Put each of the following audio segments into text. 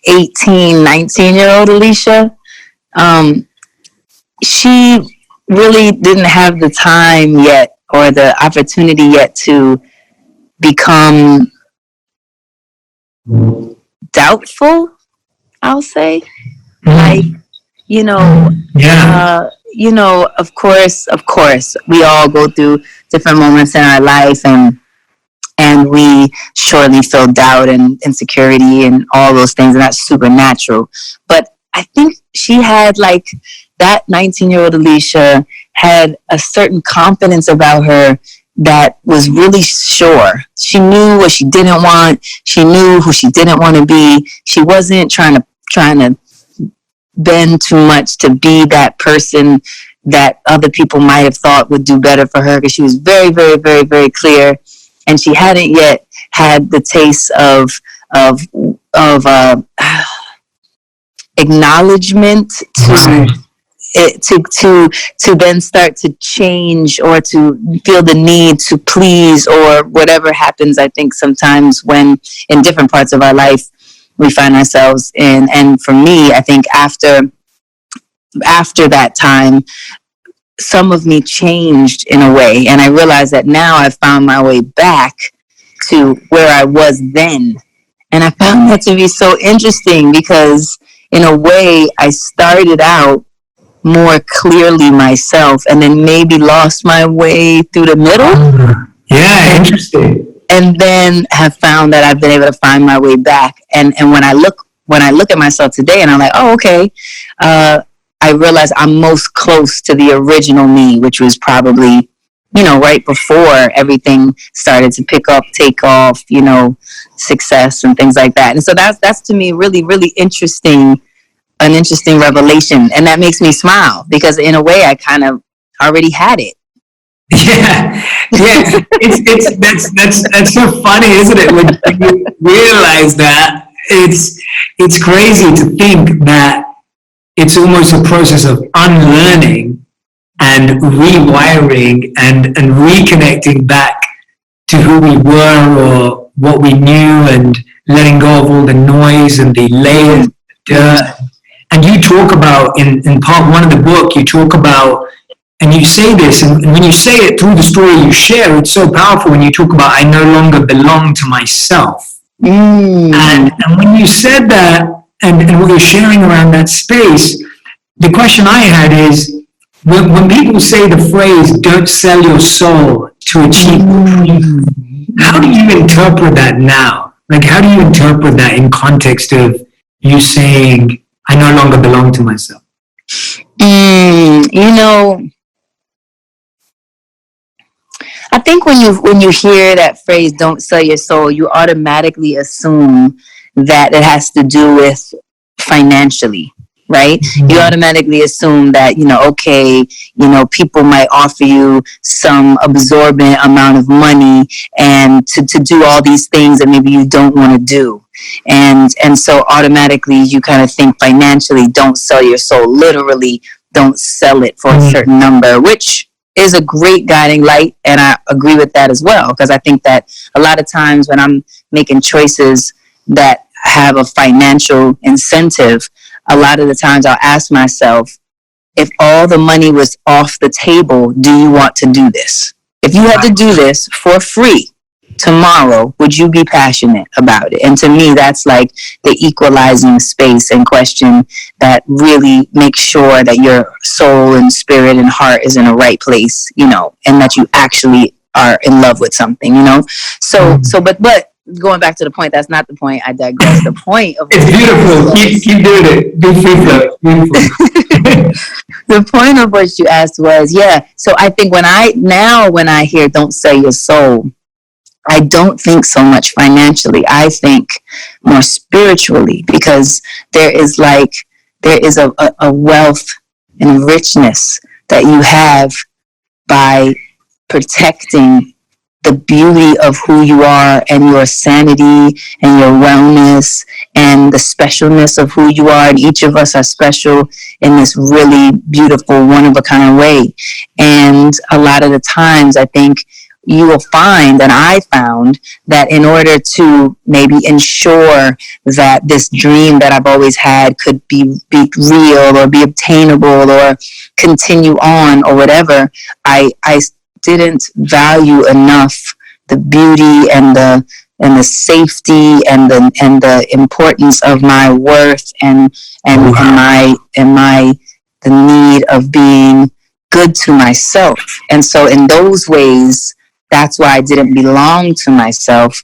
18, 19-year-old Alicia, she really didn't have the time yet or the opportunity yet to become doubtful, I'll say. Like, of course, we all go through different moments in our life, and we surely feel doubt and insecurity and all those things, and that's supernatural. But I think she had like that 19-year-old Alicia had a certain confidence about her that was really sure. She knew what she didn't want. She knew who she didn't want to be. She wasn't trying to bend too much to be that person that other people might have thought would do better for her, because she was very, very, very, very clear, and she hadn't yet had the taste of acknowledgement to then start to change or to feel the need to please or whatever happens. I think sometimes when in different parts of our life we find ourselves in, and for me, I think after that time, some of me changed in a way, and I realized that now I've found my way back to where I was then. And I found that to be so interesting, because in a way I started out more clearly myself and then maybe lost my way through the middle. Yeah, interesting. And then have found that I've been able to find my way back. And when I look at myself today, and I'm like, oh, okay, I realize I'm most close to the original me, which was probably, right before everything started to pick up, take off, success and things like that. And so that's to me really, really interesting, an interesting revelation. And that makes me smile, because in a way I kind of already had it. Yeah. That's so funny, isn't it? When you realize that, it's crazy to think that it's almost a process of unlearning and rewiring and reconnecting back to who we were or what we knew, and letting go of all the noise and the layers, dirt. And you talk about in part one of the book, you talk about, and you say this, and when you say it through the story you share, it's so powerful when you talk about, I no longer belong to myself. And when you said that, and what you're sharing around that space, the question I had is, when people say the phrase, don't sell your soul to achieve freedom, how do you interpret that now? Like, how do you interpret that in context of you saying, I no longer belong to myself? I think when you hear that phrase, don't sell your soul, you automatically assume that it has to do with financially, right? Mm-hmm. You automatically assume that, people might offer you some absorbent amount of money and to do all these things that maybe you don't want to do. And so automatically you kind of think financially, don't sell your soul, literally don't sell it for a certain number, which is a great guiding light. And I agree with that as well, because I think that a lot of times when I'm making choices that have a financial incentive, a lot of the times I'll ask myself, if all the money was off the table, do you want to do this? If you had to do this for free tomorrow, would you be passionate about it? And to me, that's like the equalizing space and question that really makes sure that your soul and spirit and heart is in the right place, and that you actually are in love with something, So, but going back to the point, that's not the point. I digress. The point of it's beautiful. Keep doing it. Be beautiful. The point of what you asked was, So I think when I hear "don't sell your soul," I don't think so much financially. I think more spiritually, because there is a wealth and richness that you have by protecting the beauty of who you are and your sanity and your wellness and the specialness of who you are. And each of us are special in this really beautiful, one of a kind way. And a lot of the times I think you will find, and I found, that in order to maybe ensure that this dream that I've always had could be real or be obtainable or continue on or whatever, I didn't value enough the beauty and the safety and the importance of my worth and the need of being good to myself. And so in those ways, that's why I didn't belong to myself,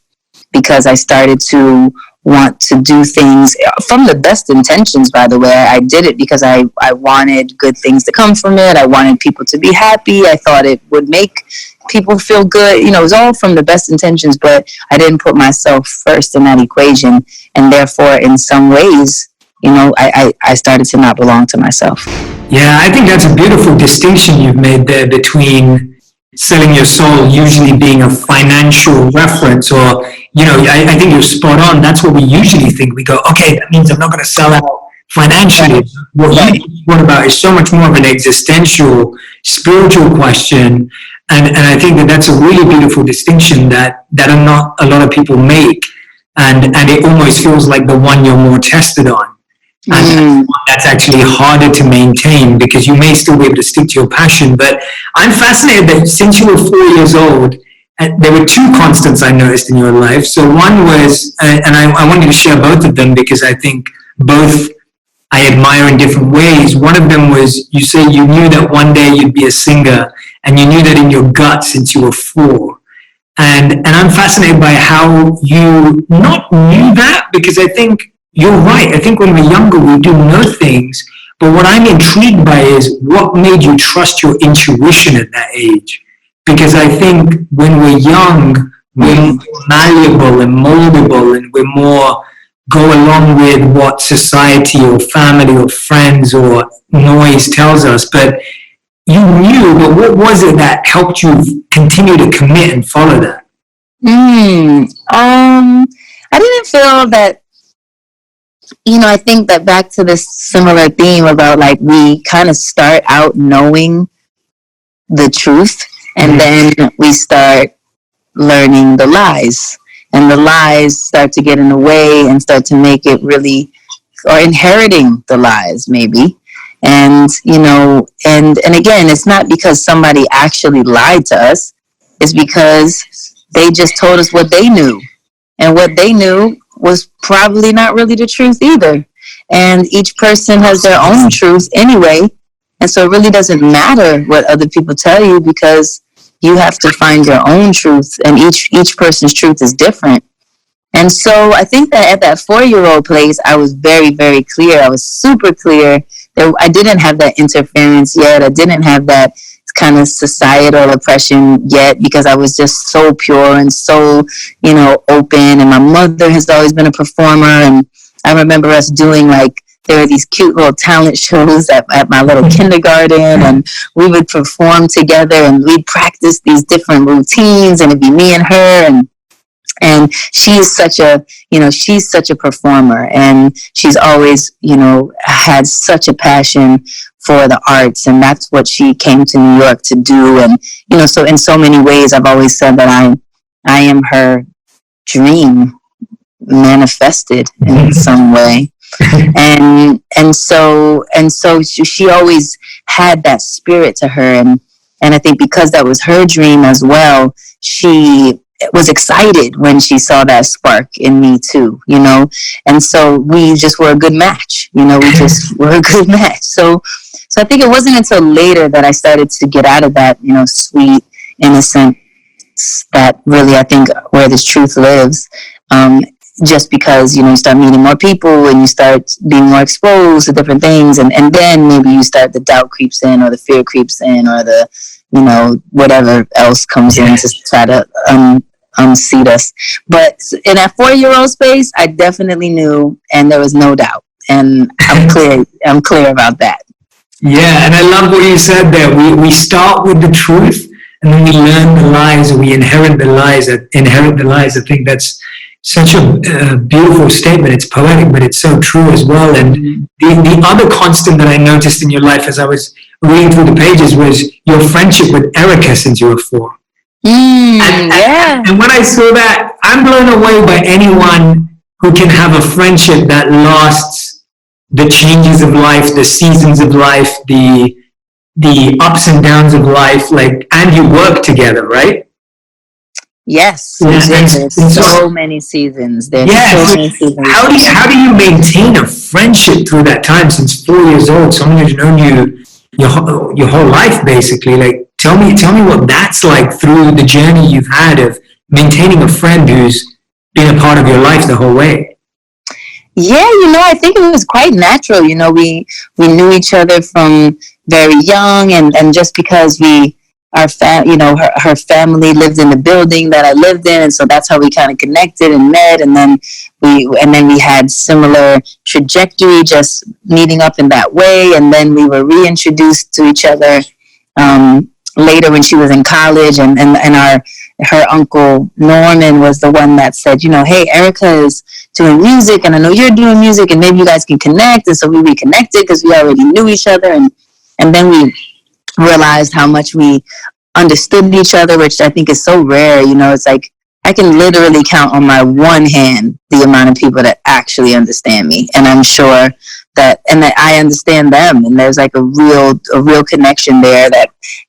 because I started to want to do things from the best intentions, by the way. I did it because I wanted good things to come from it. I wanted people to be happy. I thought it would make people feel good. You know, it was all from the best intentions, but I didn't put myself first in that equation. And therefore, in some ways, you know, I started to not belong to myself. Yeah, I think that's a beautiful distinction you've made there between selling your soul usually being a financial reference, or, you know, I think you're spot on. That's what we usually think. We go, okay, that means I'm not going to sell out financially. What you talk about is so much more of an existential, spiritual question. And I think that that's a really beautiful distinction that are not a lot of people make. And it almost feels like the one you're more tested on. And that's actually harder to maintain, because you may still be able to stick to your passion. But I'm fascinated that since you were 4 years old, there were two constants I noticed in your life. So one was, and I want you to share both of them, because I think both I admire in different ways. One of them was, you say you knew that one day you'd be a singer, and you knew that in your gut since you were 4. And I'm fascinated by how you not knew that, because I think you're right. I think when we're younger, we do know things. But what I'm intrigued by is what made you trust your intuition at that age. Because I think when we're young, we're malleable and moldable, and we're more go along with what society or family or friends or noise tells us. But you knew, but what was it that helped you continue to commit and follow that? I didn't feel that, you know, I think that back to this similar theme about, like, we kind of start out knowing the truth, and then we start learning the lies, and the lies start to get in the way and start to make it really, or inheriting the lies maybe. And, you know, and again, it's not because somebody actually lied to us. It's because they just told us what they knew, and what they knew was probably not really the truth either. And each person has their own truth anyway. And so it really doesn't matter what other people tell you, because you have to find your own truth, and each person's truth is different. And so I think that at that 4-year-old place, I was very, very clear. I was super clear that I didn't have that interference yet. I didn't have that kind of societal oppression yet, because I was just so pure and so, you know, open. And my mother has always been a performer. And I remember us doing, like, there were these cute little talent shows at my little kindergarten, and we would perform together, and we'd practice these different routines, and it'd be me and her. And she's such a performer, and she's always, you know, had such a passion for the arts, and that's what she came to New York to do. And, you know, so in so many ways, I've always said that I am her dream manifested in some way. And so she always had that spirit to her, and I think because that was her dream as well, she was excited when she saw that spark in me too, you know. And so we just were a good match, you know. We just were a good match. So I think it wasn't until later that I started to get out of that, you know, sweet, innocent, that really, I think, where this truth lives. Just because, you know, you start meeting more people, and you start being more exposed to different things, and then maybe you start, the doubt creeps in, or the fear creeps in, or the, you know, whatever else comes in to try to unseat us. But in that 4-year-old space, I definitely knew, and there was no doubt, and I'm clear about that. Yeah, and I love what you said there. We start with the truth, and then we learn the lies, or we inherit the lies. I think that's such a beautiful statement. It's poetic, but it's so true as well. And the other constant that I noticed in your life as I was reading through the pages was your friendship with Erica since you were 4. Yeah. And when I saw that, I'm blown away by anyone who can have a friendship that lasts the changes of life, the seasons of life, the ups and downs of life, like, and you work together, right? Yes, we Yeah, did. There's and so so many seasons. There's yeah, so so many seasons. how do you maintain a friendship through that time since 4 years old? Someone who's known you your whole life, basically. Like, tell me what that's like through the journey you've had of maintaining a friend who's been a part of your life the whole way. Yeah, I think it was quite natural. We knew each other from very young, and just because her family lived in the building that I lived in, and so that's how we kind of connected and met, and then we had similar trajectory, just meeting up in that way, and then we were reintroduced to each other later when she was in college, and her uncle Norman was the one that said, hey, Erica is doing music, and I know you're doing music, and maybe you guys can connect. And so we reconnected because we already knew each other, and then we realized how much we understood each other, which I think is so rare. It's like I can literally count on my one hand the amount of people that actually understand me, and I'm sure that I understand them, and there's like a real connection there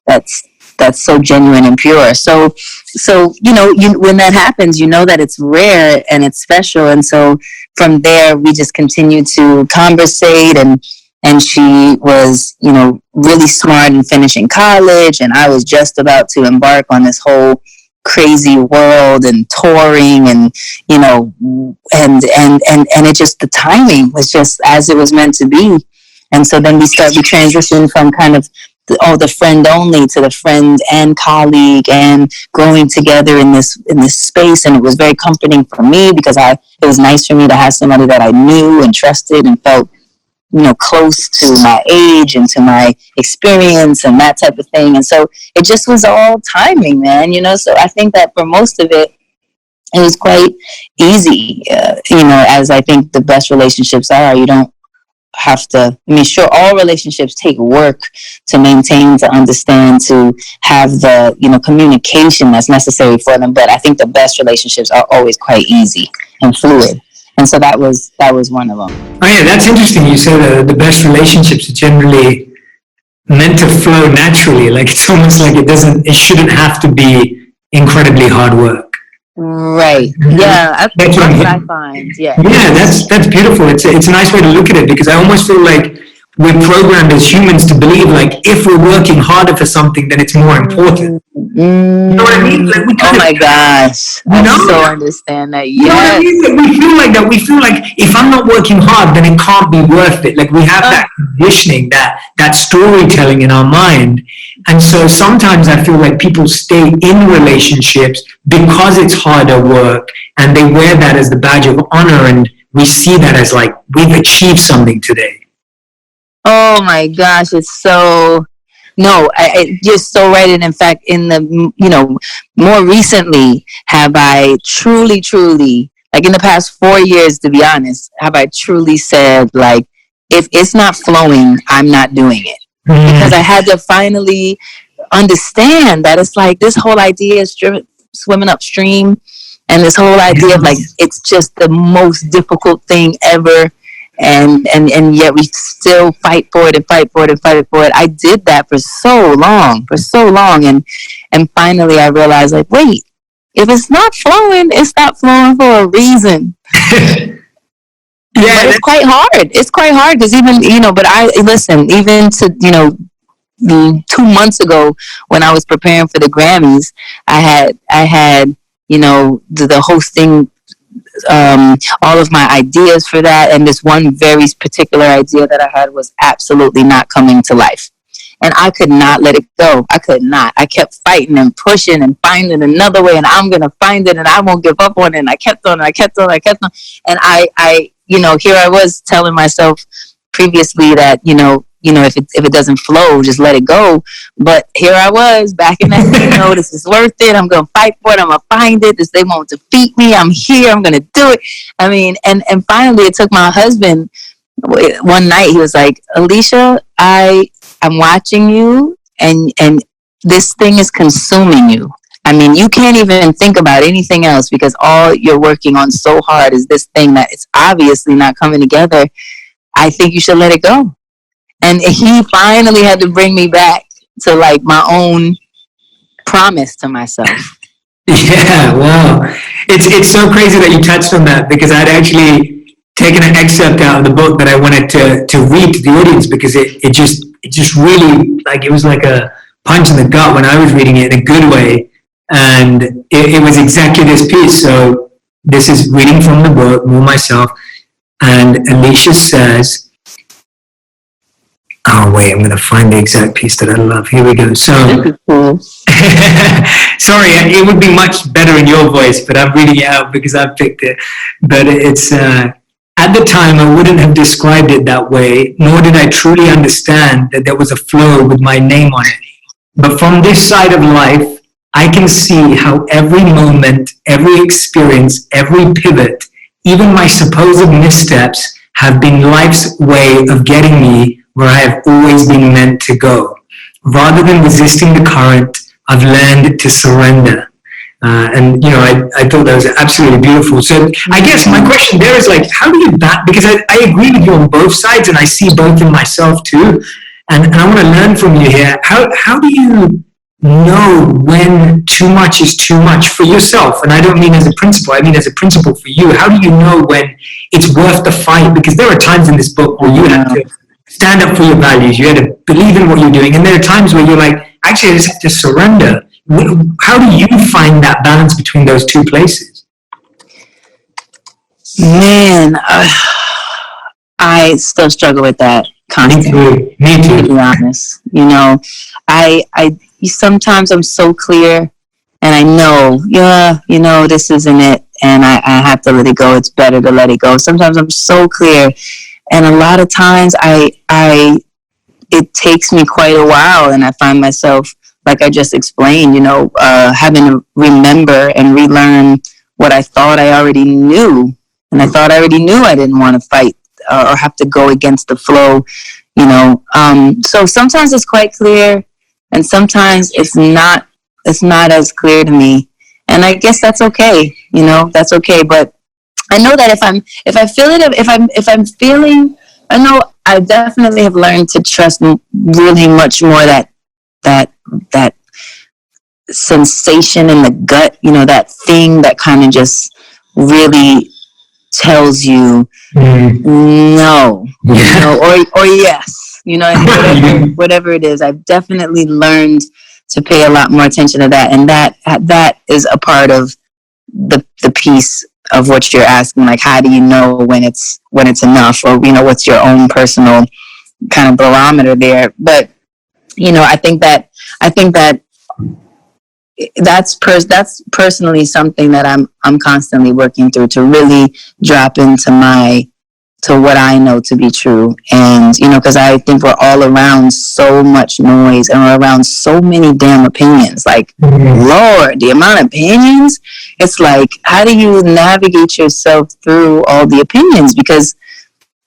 that's so genuine and pure. So when that happens, that it's rare and it's special, and so from there we just continue to conversate, and she was really smart in finishing college, and I was just about to embark on this whole crazy world and touring, and and it just, the timing was just as it was meant to be. And so then we transitioned from kind of the friend only to the friend and colleague, and growing together in this space. And it was very comforting for me because it was nice for me to have somebody that I knew and trusted and felt close to my age and to my experience and that type of thing. And so it just was all timing, man. So I think that for most of it, it was quite easy. As I think the best relationships are. You don't have to, sure, all relationships take work to maintain, to understand, to have the, communication that's necessary for them. But I think the best relationships are always quite easy and fluid. And so that was one of them. Oh yeah, that's interesting. You said the best relationships are generally meant to flow naturally. Like, it's almost like it shouldn't have to be incredibly hard work. Right. Yeah. That's what I find. Yeah. Yeah, that's beautiful. It's a nice way to look at it, because I almost feel like we're programmed as humans to believe, like, if we're working harder for something, then it's more important. You know what I mean? Like, oh my gosh. I so understand that. Yes. You know what I mean? Like, we feel like that. We feel like if I'm not working hard, then it can't be worth it. Like, we have that conditioning, that storytelling in our mind. And so sometimes I feel like people stay in relationships because it's harder work, and they wear that as the badge of honor, and we see that as like, we've achieved something today. Oh my gosh, it's so... No, you're so right. And in fact, more recently, have I truly, like in the past 4 years, to be honest, have I truly said, like, if it's not flowing, I'm not doing it. Because I had to finally understand that it's like this whole idea is swimming upstream, and this whole idea of, like, it's just the most difficult thing ever. And yet we still fight for it. I did that for so long, and finally I realized, like, wait, if it's not flowing, it's not flowing for a reason. Yeah, but it's quite hard. It's quite hard because but even to 2 months ago when I was preparing for the Grammys, I had the hosting. All of my ideas for that, and this one very particular idea that I had was absolutely not coming to life, and I could not let it go. I could not. I kept fighting and pushing and finding another way, and I'm gonna find it, and I won't give up on it. And I kept on, and I here I was telling myself previously that if it doesn't flow, just let it go. But here I was back in that, this is worth it. I'm going to fight for it. I'm going to find it. They won't defeat me. I'm here. I'm going to do it. And finally it took my husband one night. He was like, Alicia, I'm watching you, and this thing is consuming you. I mean, you can't even think about anything else because all you're working on so hard is this thing that it's obviously not coming together. I think you should let it go. And he finally had to bring me back to like my own promise to myself. Yeah, wow. It's so crazy that you touched on that, because I'd actually taken an excerpt out of the book that I wanted to read to the audience, because it just really, like, it was like a punch in the gut when I was reading it in a good way. And it was exactly this piece. So this is reading from the book, More Myself. And Alicia says, oh wait, I'm going to find the exact piece that I love. Here we go. So, sorry, it would be much better in your voice, but I'm reading it out because I picked it. But it's, at the time, I wouldn't have described it that way, nor did I truly understand that there was a flow with my name on it. But from this side of life, I can see how every moment, every experience, every pivot, even my supposed missteps have been life's way of getting me where I have always been meant to go. Rather than resisting the current, I've learned to surrender. And, you know, I thought that was absolutely beautiful. So I guess my question there is, like, how do you balance, because I agree with you on both sides, and I see both in myself too. And I want to learn from you here. How do you know when too much is too much for yourself? And I don't mean as a principle, I mean as a principle for you. How do you know when it's worth the fight? Because there are times in this book where you had to stand up for your values, you had to believe in what you're doing, and there are times where you're like, actually I just have to surrender. How do you find that balance between those two places? Man, I still struggle with that constantly. Me too. To be honest, you know, I sometimes I'm so clear, and I know, yeah, you know, this isn't it, and I have to let it go. It's better to let it go. Sometimes I'm so clear, and a lot of times it takes me quite a while, and I find myself, like I just explained, you know, having to remember and relearn what I thought I already knew, and I thought I already knew I didn't want to fight or have to go against the flow, you know. So sometimes it's quite clear, and sometimes it's not as clear to me, and I guess that's okay, you know, that's okay. But I know that if I'm feeling, I know I definitely have learned to trust really much more that sensation in the gut, you know, that thing that kind of just really tells you no, you know, or yes, you know, whatever it is. I've definitely learned to pay a lot more attention to that, and that is a part of the piece of what you're asking, like, how do you know when it's enough, or, you know, what's your own personal kind of barometer there. But, you know, I think that that's personally something that I'm constantly working through, to really drop into what I know to be true. And, you know, because I think we're all around so much noise, and we're around so many damn opinions. Like, Lord, the amount of opinions, it's like, how do you navigate yourself through all the opinions? Because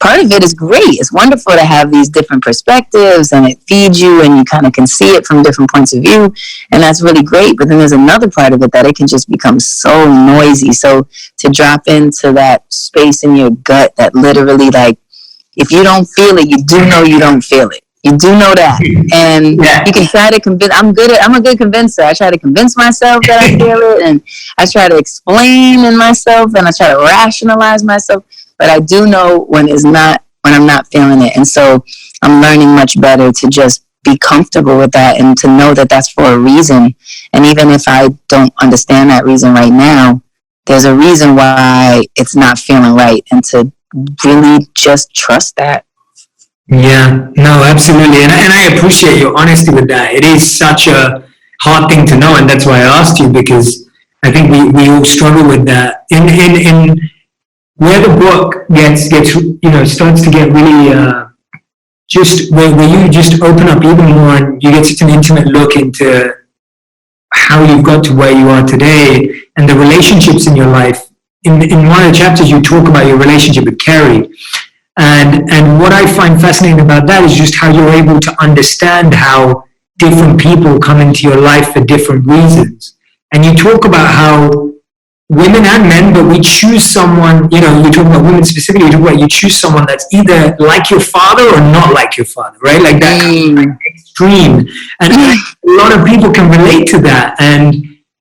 part of it is great. It's wonderful to have these different perspectives, and it feeds you, and you kind of can see it from different points of view, and that's really great. But then there's another part of it that it can just become so noisy. So to drop into that space in your gut that literally, like, if you don't feel it, you do know you don't feel it. You do know that. And you can try to convince. I'm a good convincer. I try to convince myself that I feel it, and I try to explain in myself, and I try to rationalize myself. But I do know when I'm not feeling it. And so I'm learning much better to just be comfortable with that, and to know that that's for a reason. And even if I don't understand that reason right now, there's a reason why it's not feeling right, and to really just trust that. Yeah, no, absolutely. And I appreciate your honesty with that. It is such a hard thing to know, and that's why I asked you, because I think we all struggle with that. In where the book gets you know, starts to get really just where you just open up even more, and you get such an intimate look into how you've got to where you are today, and the relationships in your life. In one of the chapters, you talk about your relationship with Carrie, and what I find fascinating about that is just how you're able to understand how different people come into your life for different reasons. and you talk about how women and men, but we choose someone, you know, you talk about women specifically, you talk about you choose someone that's either like your father or not like your father, right? Like that extreme. And a lot of people can relate to that. And,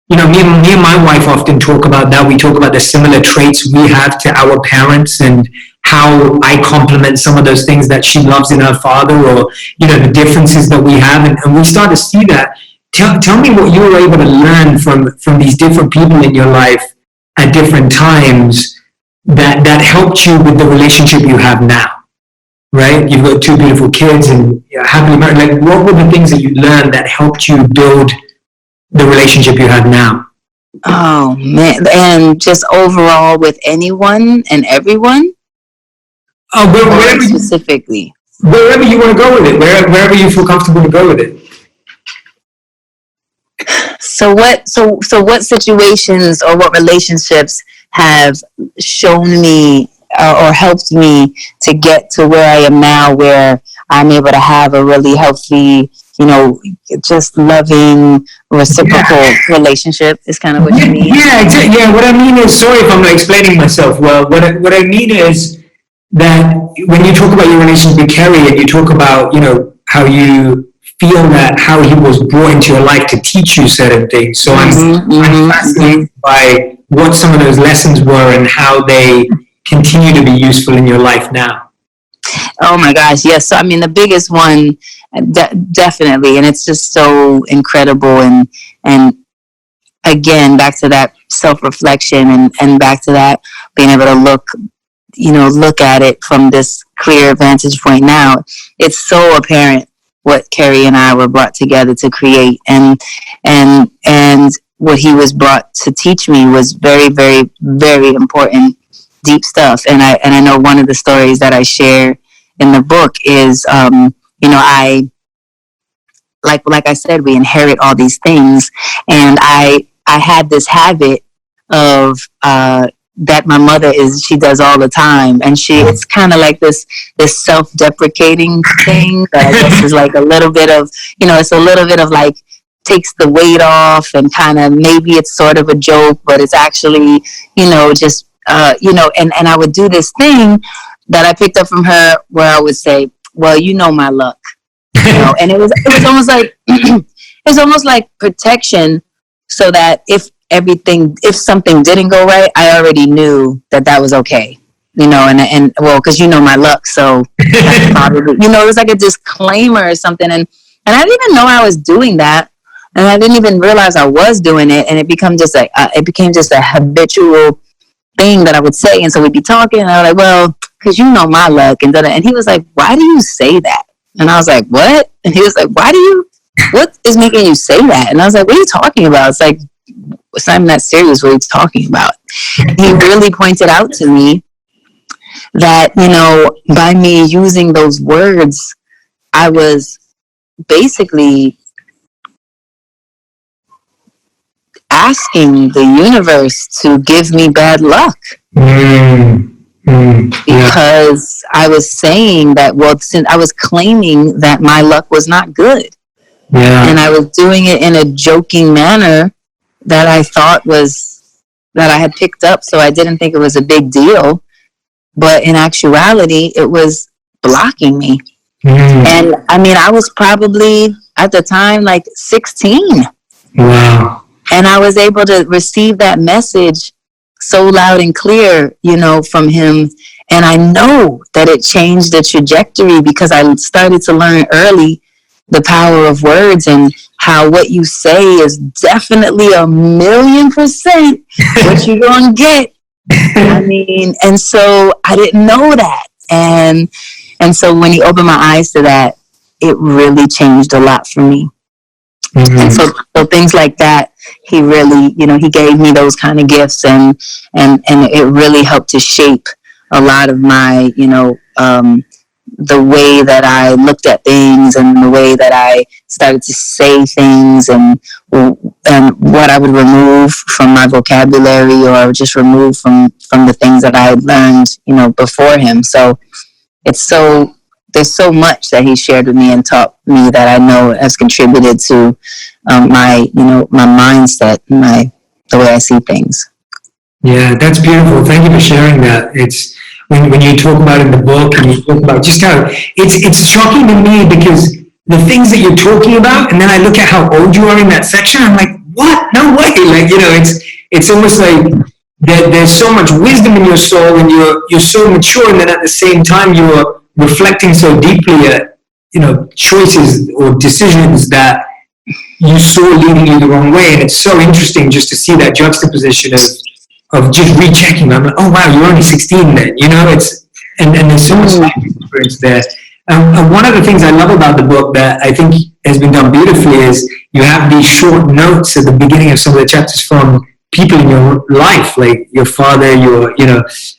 you know, me and my wife often talk about that. We talk about the similar traits we have to our parents and how I complement some of those things that she loves in her father, or, you know, the differences that we have. And we start to see that. Tell me what you were able to learn from these different people in your life at different times that helped you with the relationship you have now, right? You've got two beautiful kids and you're happily married. Like, what were the things that you learned that helped you build the relationship you have now? Oh man, and just overall with anyone and everyone, Wherever specifically. Wherever you want to go with it, wherever you feel comfortable to go with it. So what situations or what relationships have shown me or helped me to get to where I am now, where I'm able to have a really healthy, you know, just loving, reciprocal relationship is kind of what you mean? Yeah, exactly. Yeah, what I mean is, sorry if I'm not explaining myself well, what I mean is that when you talk about your relationship with Kerry and you talk about, you know, how you feel that how he was brought into your life to teach you certain things. So I'm fascinated by what some of those lessons were and how they continue to be useful in your life now. Oh my gosh, yes. So I mean, the biggest one, definitely, and it's just so incredible, and again, back to that self-reflection, and back to that being able to look at it from this clear vantage point now. It's so apparent what Kerry and I were brought together to create, and what he was brought to teach me was very, very, very important, deep stuff. And I know one of the stories that I share in the book is, I like I said, we inherit all these things, and I had this habit of that my mother she does all the time, and it's kind of like this self-deprecating thing that I guess is like a little bit of, it's a little bit of like takes the weight off, and kind of maybe it's sort of a joke, but it's actually just and I would do this thing that I picked up from her where I would say, well, my luck, and it was almost like it's almost like protection, so that if something didn't go right, I already knew that was okay, and well, because my luck, so that's probably, it was like a disclaimer or something, and I didn't even know I was doing that, and I didn't even realize I was doing it, and it became just a habitual thing that I would say, and so we'd be talking, and I was like, well, because my luck, and he was like, why do you say that? And I was like, what? And he was like, what is making you say that? And I was like, what are you talking about? It's like, it's not even that serious what he's talking about. He really pointed out to me that, by me using those words, I was basically asking the universe to give me bad luck. Because I was saying that, well, since I was claiming that my luck was not good. Yeah. And I was doing it in a joking manner that I thought that I had picked up, so I didn't think it was a big deal. But in actuality, it was blocking me. And I mean, I was probably at the time like 16. Wow. And I was able to receive that message so loud and clear, from him. And I know that it changed the trajectory, because I started to learn early the power of words, and how what you say is definitely 1,000,000% what you're going to get. I mean, and so I didn't know that. And so when he opened my eyes to that, it really changed a lot for me. And so things like that, he really, he gave me those kind of gifts, and it really helped to shape a lot of my, the way that I looked at things, and the way that I started to say things, and what I would remove from my vocabulary, or just remove from the things that I had learned, before him. So it's so there's so much that he shared with me and taught me that I know has contributed to my, my mindset, the way I see things. Yeah, that's beautiful. Thank you for sharing that. It's when you talk about in the book and you talk about just how it's shocking to me because the things that you're talking about, and then I look at how old you are in that section, I'm like, what? No way! Like, it's almost like there's so much wisdom in your soul, and you're so mature, and then at the same time you're reflecting so deeply at choices or decisions that you saw leading you the wrong way, and it's so interesting just to see that juxtaposition of just rechecking. I'm like, oh wow, you're only 16 then, it's and there's so much life experience there. And one of the things I love about the book that I think has been done beautifully is you have these short notes at the beginning of some of the chapters from people in your life, like your father, your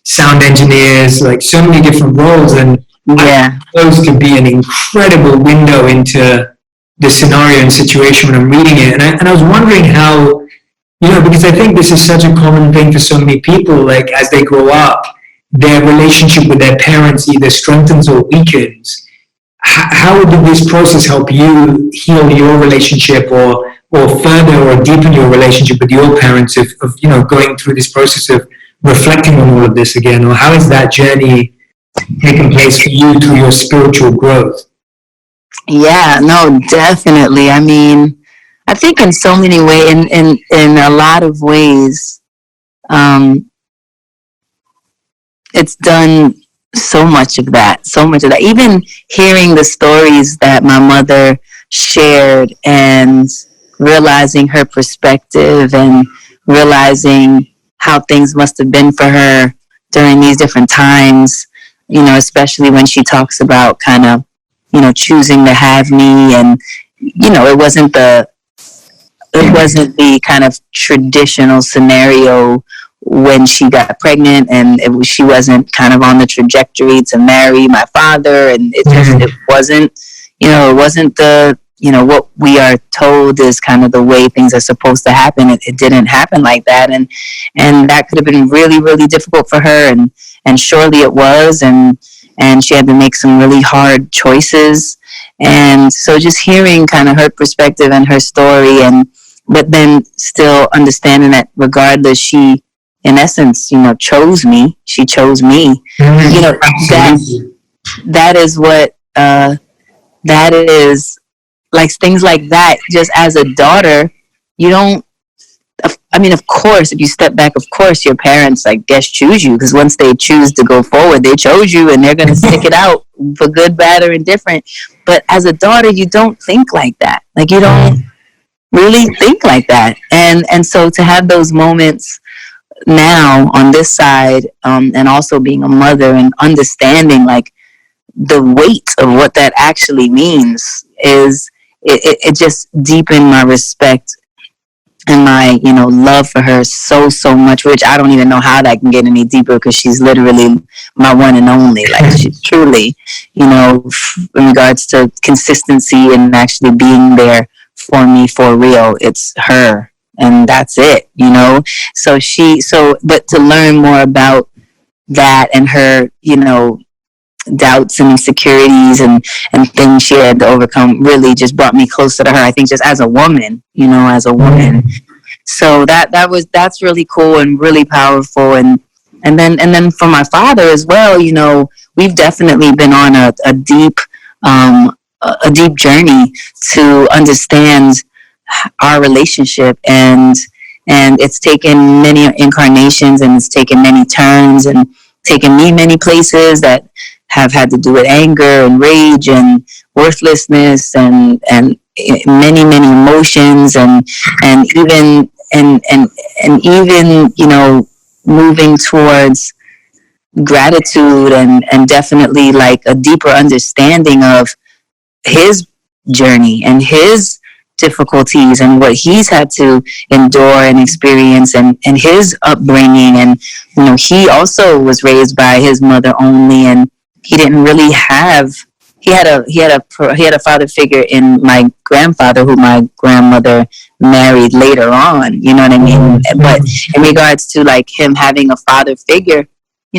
sound engineers, like so many different roles, and yeah, those could be an incredible window into the scenario and situation when I'm reading it. And I was wondering how, because I think this is such a common thing for so many people, like as they grow up, their relationship with their parents either strengthens or weakens. How did this process help you heal your relationship or further or deepen your relationship with your parents of going through this process of reflecting on all of this again? Or how has that journey taken place for you through your spiritual growth? Yeah, no, definitely. I mean, I think in so many ways, in a lot of ways, it's done so much of that, so much of that. Even hearing the stories that my mother shared and realizing her perspective and realizing how things must have been for her during these different times, especially when she talks about kind of, choosing to have me, and, it wasn't the kind of traditional scenario when she got pregnant, and she wasn't kind of on the trajectory to marry my father, and it wasn't, it wasn't the, what we are told is kind of the way things are supposed to happen. It didn't happen like that, and that could have been really, really difficult for her, and surely it was, and she had to make some really hard choices, and so just hearing kind of her perspective and her story, but then still understanding that regardless, she, in essence, chose me. She chose me. That is what, that is, like, things like that. Just as a daughter, you don't, I mean, of course, if you step back, of course, your parents, I guess, choose you, because once they choose to go forward, they chose you, and they're going to stick it out for good, bad, or indifferent. But as a daughter, you don't think like that. Like, you don't really think like that. And so to have those moments now on this side, and also being a mother and understanding like the weight of what that actually means is, it just deepened my respect and my, love for her so much, which I don't even know how that can get any deeper, because she's literally my one and only. Like, she's truly, in regards to consistency and actually being there for me for real, it's her, and that's it. But to learn more about that and her, doubts and insecurities and things she had to overcome really just brought me closer to her. I think just as a woman, So that's really cool and really powerful. And then for my father as well, we've definitely been on a deep journey to understand our relationship, and it's taken many incarnations, and it's taken many turns, and taken me many places that have had to do with anger and rage and worthlessness and many emotions, and even moving towards gratitude and definitely like a deeper understanding of his journey and his difficulties and what he's had to endure and experience, and his upbringing. And he also was raised by his mother only, and he didn't really have, he had a father figure in my grandfather, who my grandmother married later on, you know what I mean? But in regards to like him having a father figure,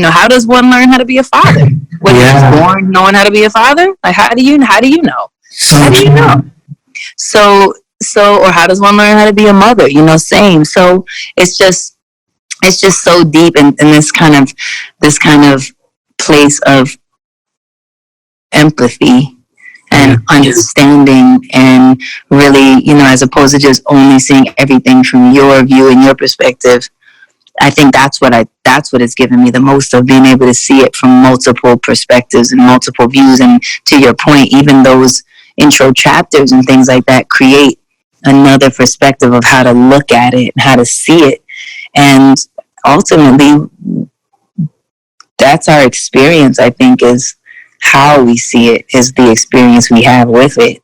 how does one learn how to be a father? Was you born knowing how to be a father? Like, how do you know? How do you know? Or how does one learn how to be a mother? Same. So it's just so deep in this kind of place of empathy and understanding, and really, as opposed to just only seeing everything from your view and your perspective. I think that's what it's given me the most, of being able to see it from multiple perspectives and multiple views. And to your point, even those intro chapters and things like that create another perspective of how to look at it and how to see it. And ultimately, that's our experience, I think, is how we see it, is the experience we have with it.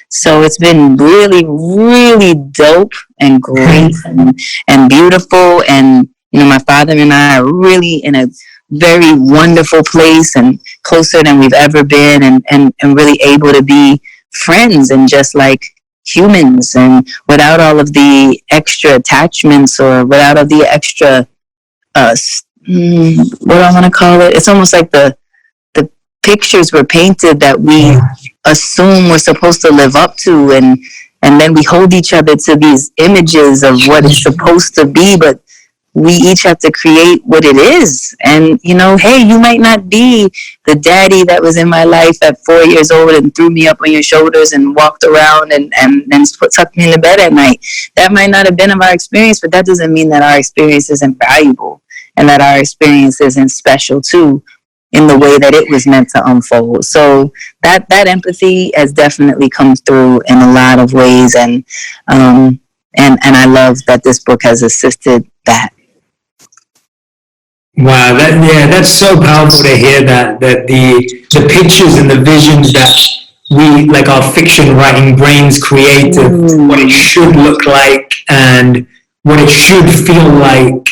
So it's been really, really dope and great and beautiful. And, my father and I are really in a very wonderful place, and closer than we've ever been, and really able to be friends and just like humans, and without all of the extra attachments, or without all the extra, what do I want to call it? It's almost like the pictures were painted that we assume we're supposed to live up to, and then we hold each other to these images of what it's supposed to be, but we each have to create what it is. And hey, you might not be the daddy that was in my life at 4 years old and threw me up on your shoulders and walked around and tucked me in the bed at night. That might not have been of our experience, but that doesn't mean that our experience isn't valuable, and that our experience isn't special too, in the way that it was meant to unfold. So that empathy has definitely come through in a lot of ways, and I love that this book has assisted that. Wow, that's so powerful to hear that the pictures and the visions that we, like our fiction writing brains, create of what it should look like and what it should feel like.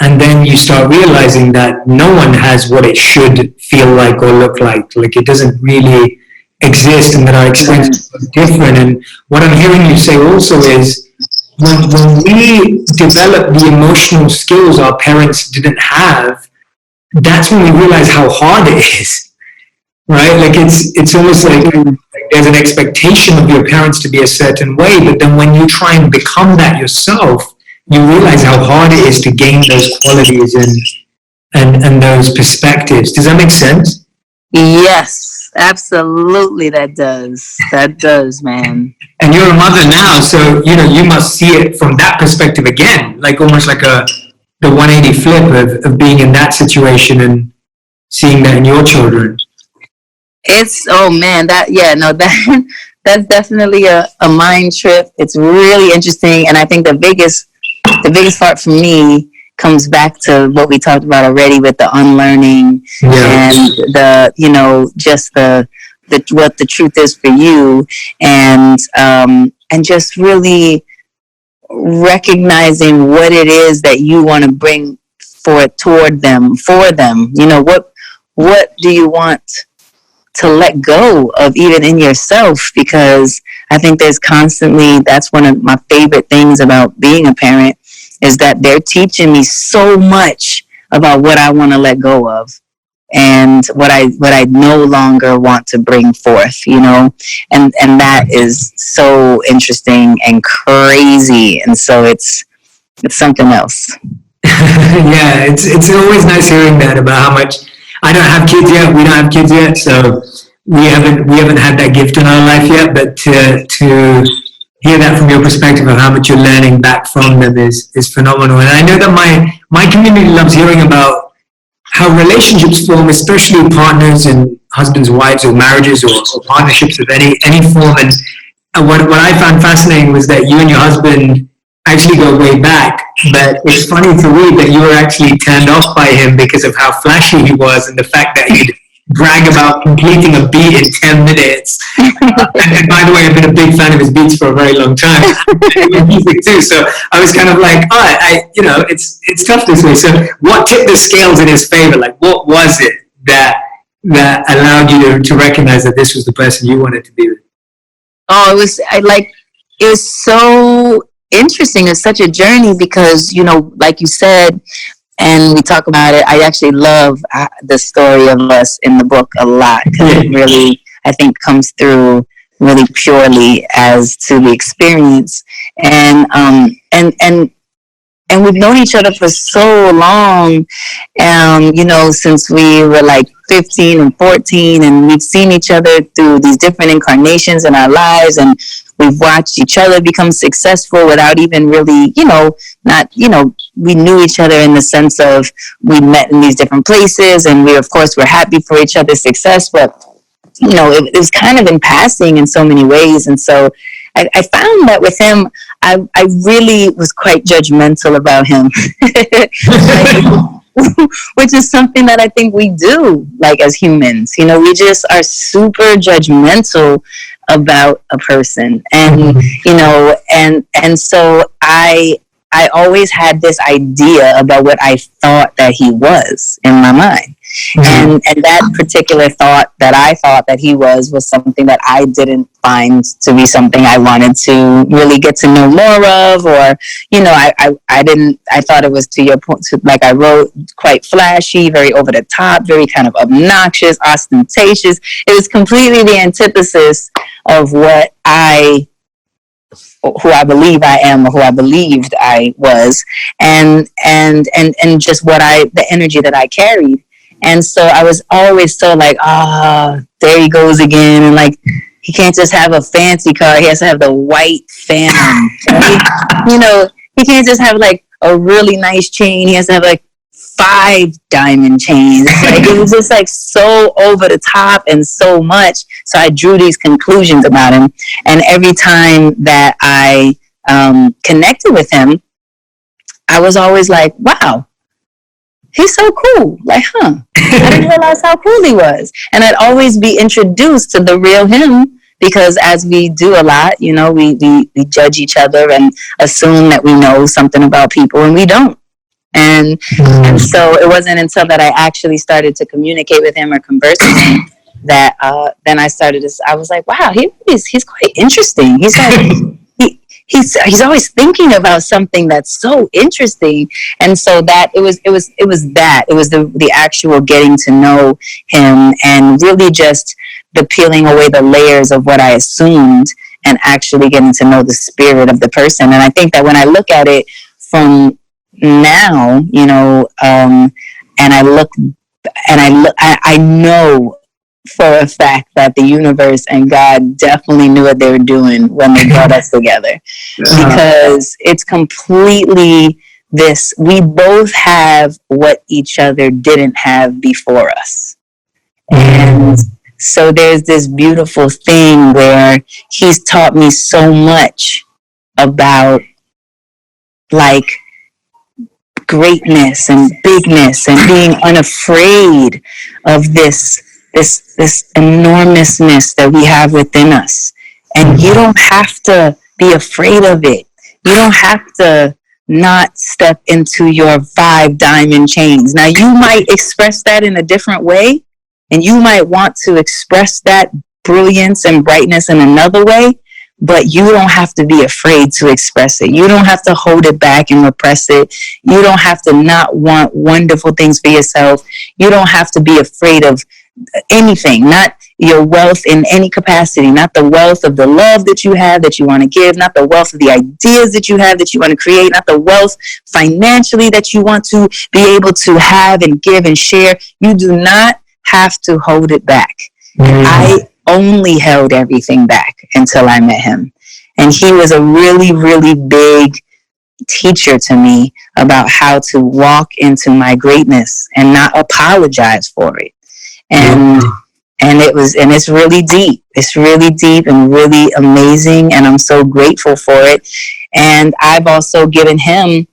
And then you start realizing that no one has what it should feel like or look like. Like, it doesn't really exist, and that our experience is different. And what I'm hearing you say also is, when we develop the emotional skills our parents didn't have, that's when we realize how hard it is, right? Like, it's almost like there's an expectation of your parents to be a certain way, but then when you try and become that yourself, you realize how hard it is to gain those qualities and those perspectives. Does that make sense? Yes, absolutely. That does, man. And you're a mother now, so you must see it from that perspective again, like almost like the 180 flip of being in that situation and seeing that in your children. It's that's definitely a mind trip. It's really interesting, and I think the biggest part for me comes back to what we talked about already with the unlearning and just the what the truth is for you, and just really recognizing what it is that you want to bring toward them, for them. What do you want to let go of, even in yourself? Because I think that's one of my favorite things about being a parent, is that they're teaching me so much about what I want to let go of, and what I no longer want to bring forth, and that is so interesting and crazy, and so it's something else. Yeah, it's always nice hearing that about how much. I don't have kids yet. We don't have kids yet, so we haven't had that gift in our life yet. But to hear that from your perspective of how much you're learning back from them is phenomenal. And I know that my community loves hearing about how relationships form, especially partners and husbands, wives, or marriages, or partnerships of any form. And what I found fascinating was that you and your husband actually go way back, but it's funny to read that you were actually turned off by him because of how flashy he was, and the fact that he'd brag about completing a beat in 10 minutes. And by the way, I've been a big fan of his beats for a very long time. Music too. So I was kind of like, it's tough this way. So what tipped the scales in his favor? Like, what was it that allowed you to recognize that this was the person you wanted to be with? Oh, it was so interesting. It's such a journey because, like you said, and we talk about it. I actually love the story of us in the book a lot because it really, I think, comes through really purely as to the experience. And and we've known each other for so long, since we were like 15 and 14, and we've seen each other through these different incarnations in our lives, and we've watched each other become successful without even really, we knew each other in the sense of we met in these different places, and we, of course, were happy for each other's success, but it was kind of in passing in so many ways. And so I found that with him, I really was quite judgmental about him, which is something that I think we do, like, as humans. We just are super judgmental about a person, and and so I always had this idea about what I thought that he was in my mind. And that particular thought that I thought that he was something that I didn't find to be something I wanted to really get to know more of, or, I thought it was, to your point, like I wrote, quite flashy, very over the top, very kind of obnoxious, ostentatious. It was completely the antithesis of who I believe I am, or who I believed I was, and just the energy that I carried. And so I was always so like, there he goes again. And like, he can't just have a fancy car. He has to have the white Phantom. Right? He can't just have like a really nice chain. He has to have like 5 diamond chains. Like, it was just like so over the top and so much. So I drew these conclusions about him. And every time that I connected with him, I was always like, wow, he's so cool. Like, I didn't realize how cool he was. And I'd always be introduced to the real him, because as we do a lot, we judge each other and assume that we know something about people, and we don't. And so it wasn't until that I actually started to communicate with him or converse with him that then I was like, wow, he's quite interesting. He's like, he's always thinking about something that's so interesting. And so that it was the actual getting to know him, and really just the peeling away the layers of what I assumed, and actually getting to know the spirit of the person. And I think that when I look at it from now, and I know for a fact that the universe and God definitely knew what they were doing when they brought us together, because it's completely this, we both have what each other didn't have before us. And so there's this beautiful thing where he's taught me so much about, like, greatness and bigness and being unafraid of this enormousness that we have within us. And you don't have to be afraid of it. You don't have to not step into your 5 diamond chains. Now, you might express that in a different way, and you might want to express that brilliance and brightness in another way, but you don't have to be afraid to express it. You don't have to hold it back and repress it. You don't have to not want wonderful things for yourself. You don't have to be afraid of anything, not your wealth in any capacity, not the wealth of the love that you have that you want to give, not the wealth of the ideas that you have that you want to create, not the wealth financially that you want to be able to have and give and share. You do not have to hold it back. I only held everything back until I met him. And he was a really, really big teacher to me about how to walk into my greatness and not apologize for it. And it's really deep. It's really deep and really amazing. And I'm so grateful for it. And I've also given him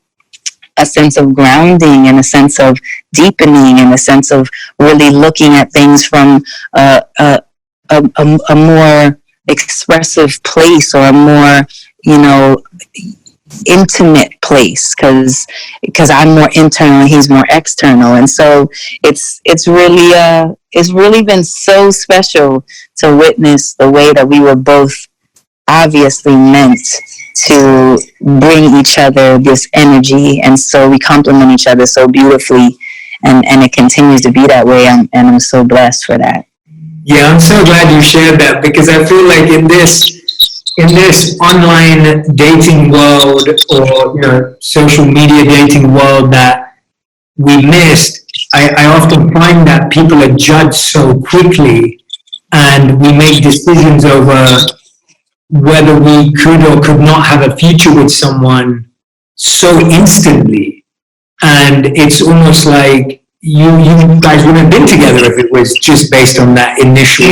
a sense of grounding and a sense of deepening and a sense of really looking at things from a more expressive place, or a more, intimate place, because I'm more internal and he's more external. And so it's really been so special to witness the way that we were both obviously meant to bring each other this energy, and so we complement each other so beautifully, and it continues to be that way. I'm so blessed for that. Yeah, I'm so glad you shared that, because I feel like in this online dating world, or social media dating world that we missed, I often find that people are judged so quickly, and we make decisions over whether we could or could not have a future with someone so instantly. And it's almost like you guys wouldn't have been together if it was just based on that initial,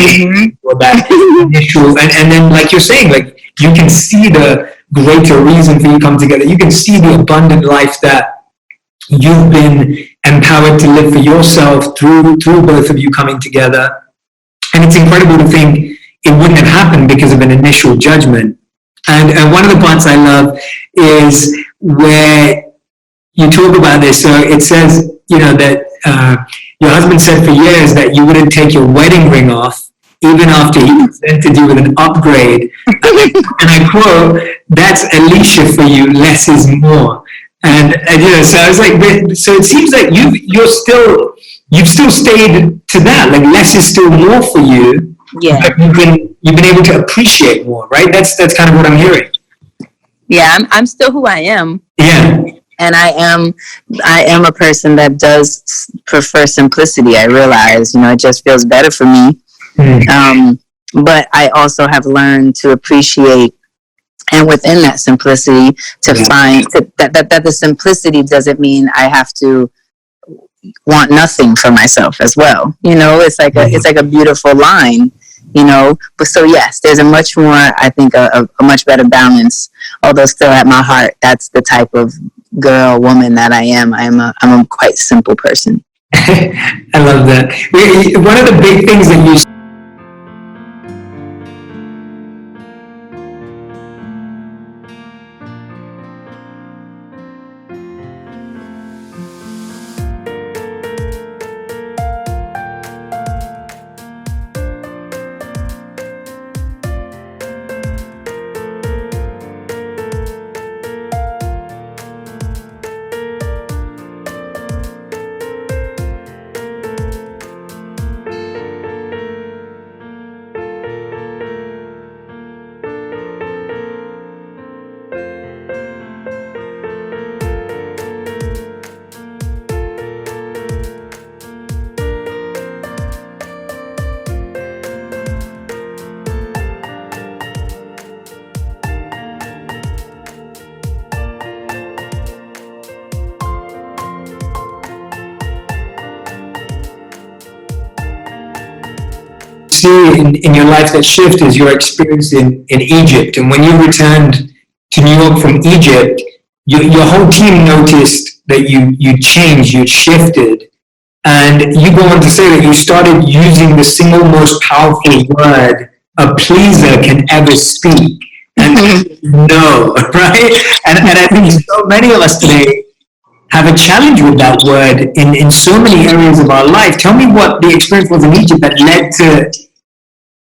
or that initial, and then, like you're saying, like, you can see the greater reason for you come together. You can see the abundant life that you've been empowered to live for yourself through both of you coming together. And it's incredible to think it wouldn't have happened because of an initial judgment. And one of the parts I love is where you talk about this. So it says, that your husband said for years that you wouldn't take your wedding ring off, even after he presented you with an upgrade. And I quote, "That's Alicia for you, less is more." And so I was like, so it seems like you've still stayed to that, like less is still more for you. Yeah. But you've been able to appreciate more, right? That's kind of what I'm hearing. Yeah, I'm still who I am. Yeah. And I am a person that does prefer simplicity. I realize, it just feels better for me. But I also have learned to appreciate, and within that simplicity, to find that the simplicity doesn't mean I have to want nothing for myself as well. It's like a beautiful line. But so yes, there's a much more, I think, a much better balance. Although still at my heart, that's the type of woman that I am. I'm a quite simple person. I love that. One of the big things that you see in your life that shift is your experience in Egypt. And when you returned to New York from Egypt, your whole team noticed that you changed, you shifted. And you go on to say that you started using the single most powerful word a pleaser can ever speak. And no, right? And I think so many of us today have a challenge with that word in so many areas of our life. Tell me what the experience was in Egypt that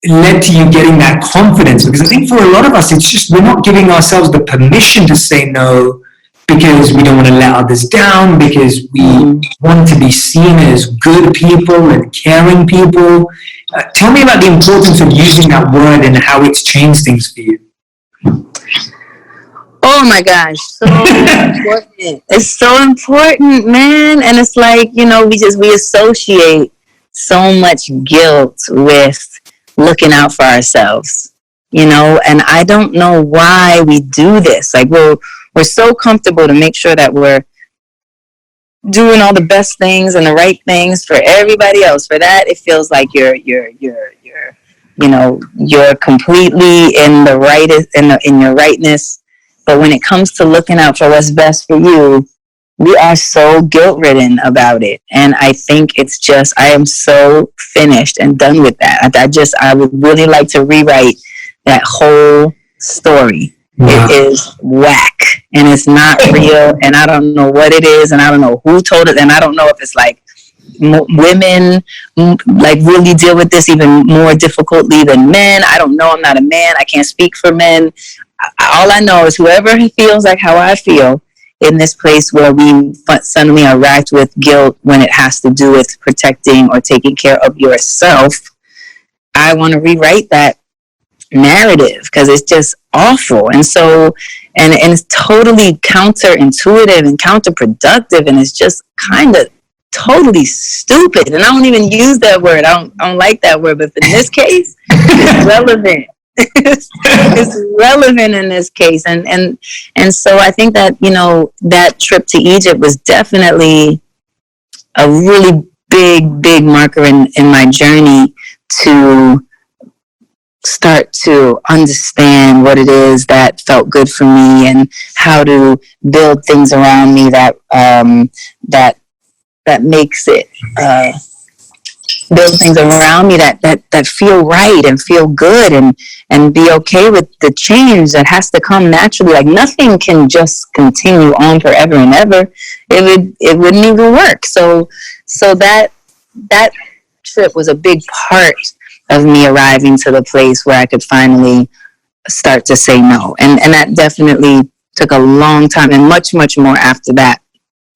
led to you getting that confidence. Because I think for a lot of us, it's just we're not giving ourselves the permission to say no because we don't want to let others down, because we want to be seen as good people and caring people. Tell me about the importance of using that word and how it's changed things for you. Oh my gosh, so important. It's so important, man. And it's like, we associate so much guilt with looking out for ourselves, and I don't know why we do this. Like we're so comfortable to make sure that we're doing all the best things and the right things for everybody else. For that, it feels like you're completely in the right, in your rightness. But when it comes to looking out for what's best for you, we are so guilt-ridden about it. And I think it's just, I am so finished and done with that. I would really like to rewrite that whole story. Wow. It is whack and it's not real. And I don't know what it is. And I don't know who told it. And I don't know if it's like women like really deal with this even more difficultly than men. I don't know. I'm not a man. I can't speak for men. all I know is whoever feels like how I feel in this place where we suddenly are racked with guilt when it has to do with protecting or taking care of yourself, I want to rewrite that narrative because it's just awful. And so, and it's totally counterintuitive and counterproductive, and it's just kind of totally stupid. And I don't even use that word. I don't like that word, but in this case, it's relevant. It's relevant in this case. And so I think that, you know, that trip to Egypt was definitely a really big marker in my journey to start to understand what it is that felt good for me and how to build things around me that makes it build things around me that feel right and feel good and be okay with the change that has to come naturally. Like nothing can just continue on forever and ever. It wouldn't even work. So that trip was a big part of me arriving to the place where I could finally start to say no. And that definitely took a long time and much more after that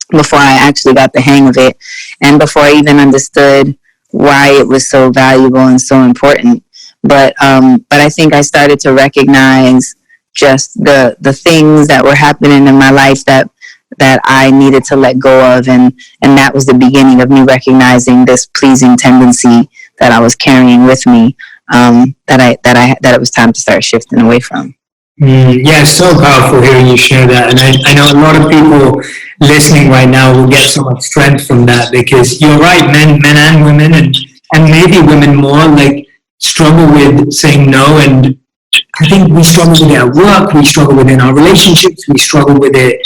before I actually got the hang of it and before I even understood why it was so valuable and so important. But I think I started to recognize just the things that were happening in my life that I needed to let go of, and that was the beginning of me recognizing this pleasing tendency that I was carrying with me, that it was time to start shifting away from. Yeah, it's so powerful hearing you share that, and I know a lot of people listening right now will get so much strength from that, because you're right, men and women, and maybe women more, like struggle with saying no, and I think we struggle with it at work, we struggle with it in our relationships, we struggle with it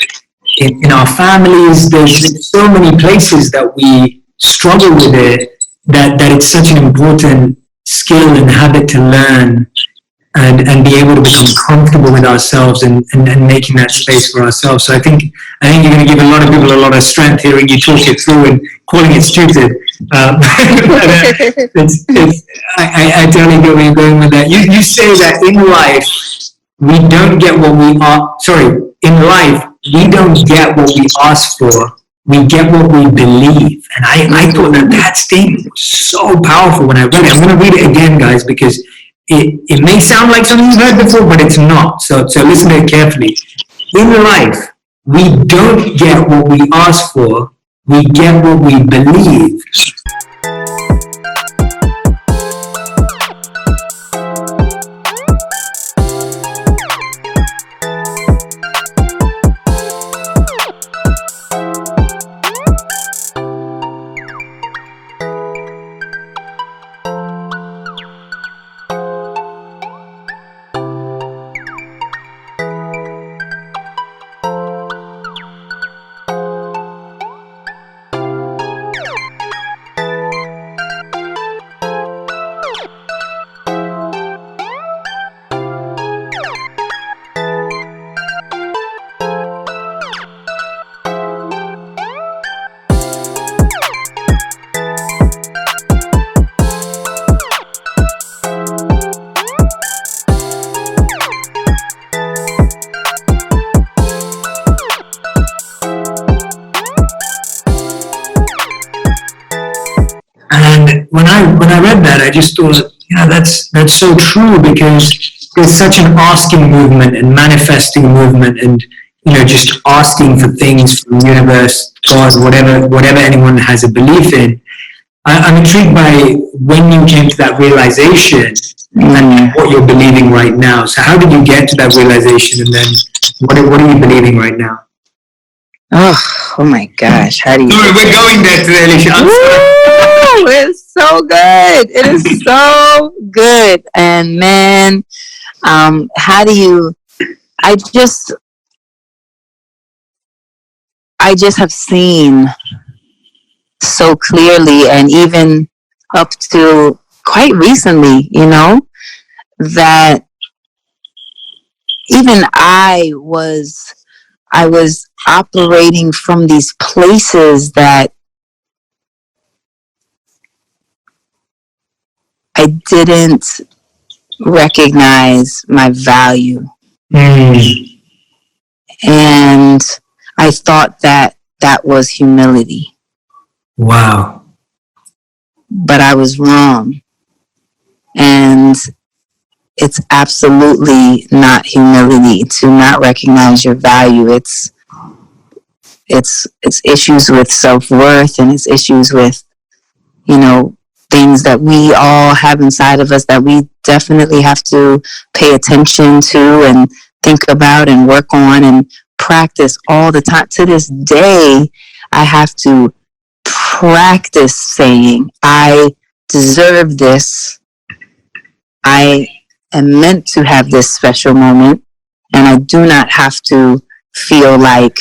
in our families. There's so many places that we struggle with it, that it's such an important skill and habit to learn, and be able to become comfortable with ourselves and making that space for ourselves. So I think you're going to give a lot of people a lot of strength hearing you talk it through and calling it stupid. I totally get where you're going with that. You say that in life we don't get what we are. Sorry, in life we don't get what we ask for. We get what we believe. And I thought that statement was so powerful when I read it. I'm going to read it again, guys, because it may sound like something you've heard before, but it's not. So listen to it carefully. In life, we don't get what we ask for. We get what we believe. When I read that, I just thought, that's so true, because there's such an asking movement and manifesting movement, and just asking for things from the universe, God, whatever anyone has a belief in. I'm intrigued by when you came to that realization and what you're believing right now. So how did you get to that realization, and then what are you believing right now? Oh my gosh! How do you? Sorry, we're going there today, Alicia. It's so good. It is so good. And man, how do you? I just have seen so clearly, and even up to quite recently, that even I was operating from these places that I didn't recognize my value Mm. And I thought that that was humility. Wow. But I was wrong. And it's absolutely not humility to not recognize your value. It's issues with self-worth, and it's issues with, you know, things that we all have inside of us that we definitely have to pay attention to and think about and work on and practice all the time. To this day, I have to practice saying, I deserve this. I am meant to have this special moment, and I do not have to feel like,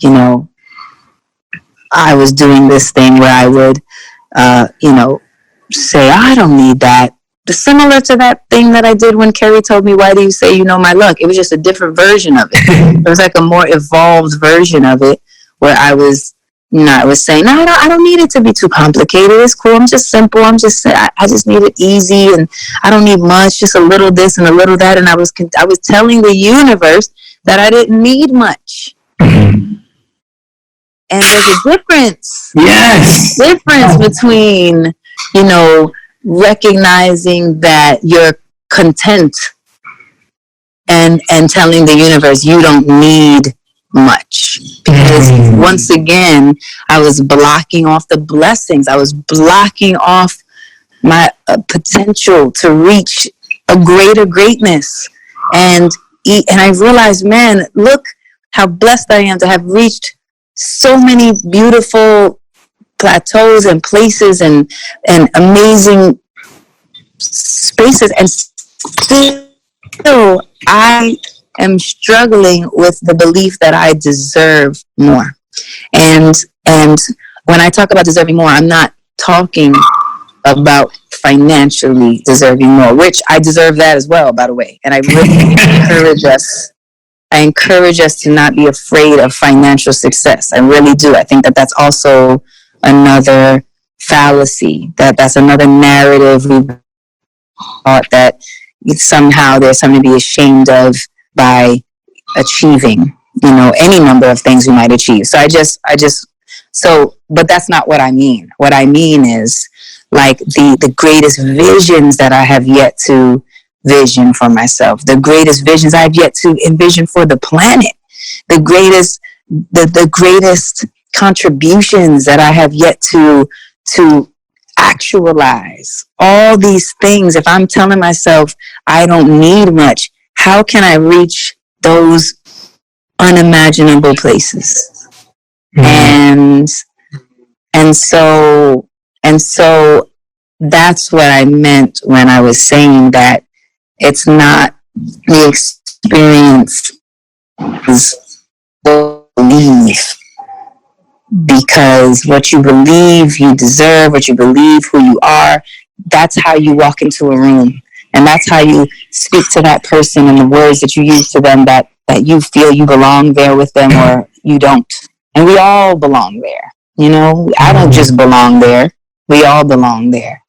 you know, I was doing this thing where I would, you know, say, I don't need that. Similar to that thing that I did when Kerry told me, why do you say you know my luck? It was just a different version of it. It was like a more evolved version of it where I was, you know, I was saying, no, I don't need it to be too complicated. It's cool. I'm just simple. I just need it easy, and I don't need much, just a little this and a little that. And I was telling the universe that I didn't need much. And there's a difference. Yes. Difference between, you know, recognizing that you're content and telling the universe you don't need much. Because once again, I was blocking off the blessings. I was blocking off my potential to reach a greater greatness. And I realized, man, look how blessed I am to have reached so many beautiful plateaus and places and amazing spaces, and still I am struggling with the belief that I deserve more. And when I talk about deserving more, I'm not talking about financially deserving more, which I deserve that as well, by the way. And I really encourage us to not be afraid of financial success. I really do. I think that that's also another fallacy. That's another narrative we thought that somehow there's something to be ashamed of by achieving, you know, any number of things we might achieve. But that's not what I mean. What I mean is like the greatest visions that I have yet to vision for myself, the greatest visions I've yet to envision for the planet, the greatest contributions that I have yet to actualize. All these things, if I'm telling myself I don't need much, how can I reach those unimaginable places? Mm-hmm. And so that's what I meant when I was saying that it's not the experience is belief, because what you believe you deserve, what you believe who you are, that's how you walk into a room, and that's how you speak to that person and the words that you use to them, that you feel you belong there with them or you don't. And we all belong there. You know, I don't just belong there. We all belong there.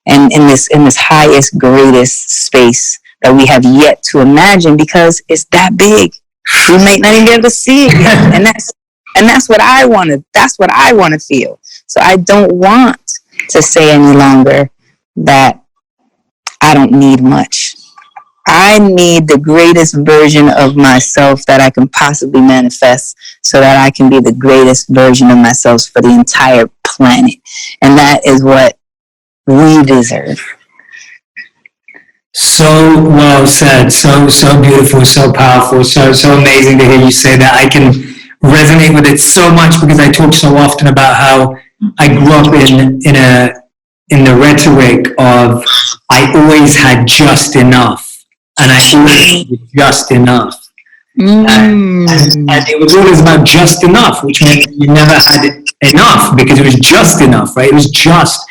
And in this highest, greatest space that we have yet to imagine, because it's that big. We might not even be able to see it yet. And that's what I want to feel. So I don't want to say any longer that I don't need much. I need the greatest version of myself that I can possibly manifest, so that I can be the greatest version of myself for the entire planet. And that is what we deserve. So well said, so beautiful, so powerful, so amazing to hear you say that. I can resonate with it so much, because I talk so often about how I grew up in the rhetoric of I always had just enough, and I always had just enough. And it was always about just enough, which meant you never had enough because it was just enough, right? It was just.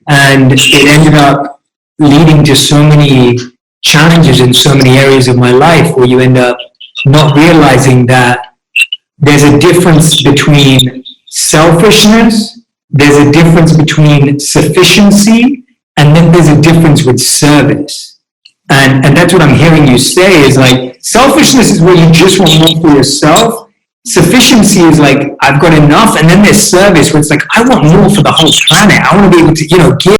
And it ended up leading to so many challenges in so many areas of my life, where you end up not realizing that there's a difference between selfishness, there's a difference between sufficiency, and then there's a difference with service. And that's what I'm hearing you say is like, selfishness is where you just want more for yourself. Sufficiency is like, I've got enough. And then there's service where it's like, I want more for the whole planet. I want to be able to, give